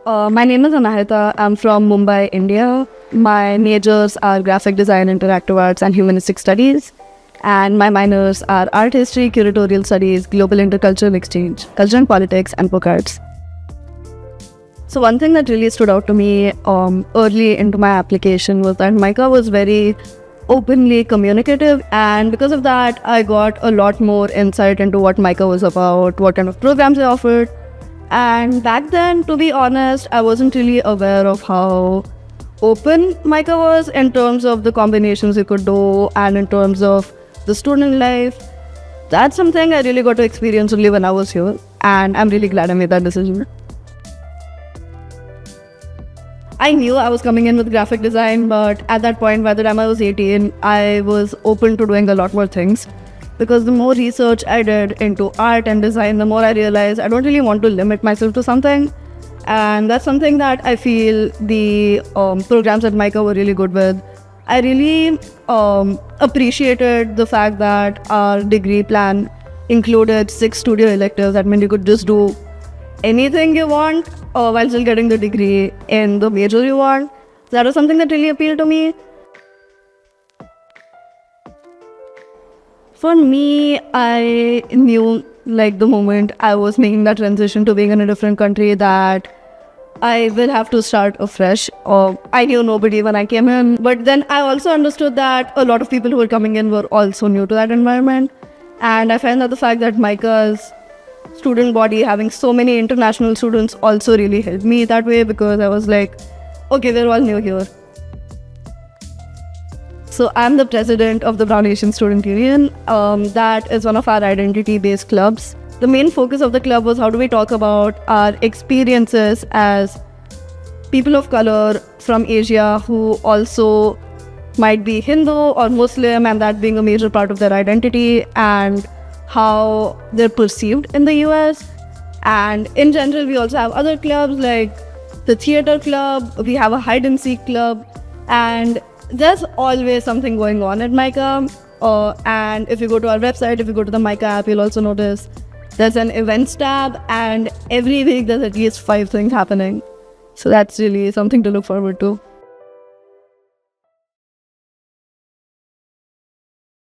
My name is Anahita. I'm from Mumbai, India. My majors are graphic design, interactive arts, and humanistic studies. And my minors are art history, curatorial studies, global intercultural exchange, culture and politics, and book arts. So one thing that really stood out to me early into my application was that MICA was very openly communicative, and because of that, I got a lot more insight into what MICA was about, what kind of programs they offered. And back then, to be honest, I wasn't really aware of how open MICA was in terms of the combinations you could do and in terms of the student life. That's something I really got to experience only when I was here, and I'm really glad I made that decision. I knew I was coming in with graphic design, but at that point, by the time I was 18, I was open to doing a lot more things. Because the more research I did into art and design, the more I realized I don't really want to limit myself to something. And that's something that I feel the programs at MICA were really good with. I really appreciated the fact that our degree plan included 6 studio electives. That meant you could just do anything you want while still getting the degree in the major you want. That was something that really appealed to me. For me, I knew the moment I was making that transition to being in a different country that I will have to start afresh. I knew nobody when I came in, but then I also understood that a lot of people who were coming in were also new to that environment. And I find that the fact that MICA's student body having so many international students also really helped me that way, because I was like, okay, we're all new here. So I'm the president of the Brown Asian Student Union. That is one of our identity-based clubs. The main focus of the club was how do we talk about our experiences as people of color from Asia who also might be Hindu or Muslim, and that being a major part of their identity, and how they're perceived in the US. And in general, we also have other clubs like the theater club, we have a hide and seek club, and there's always something going on at MICA. And if you go to our website, if you go to the MICA app, you'll also notice there's an events tab, and every week there's at least 5 things happening. So that's really something to look forward to.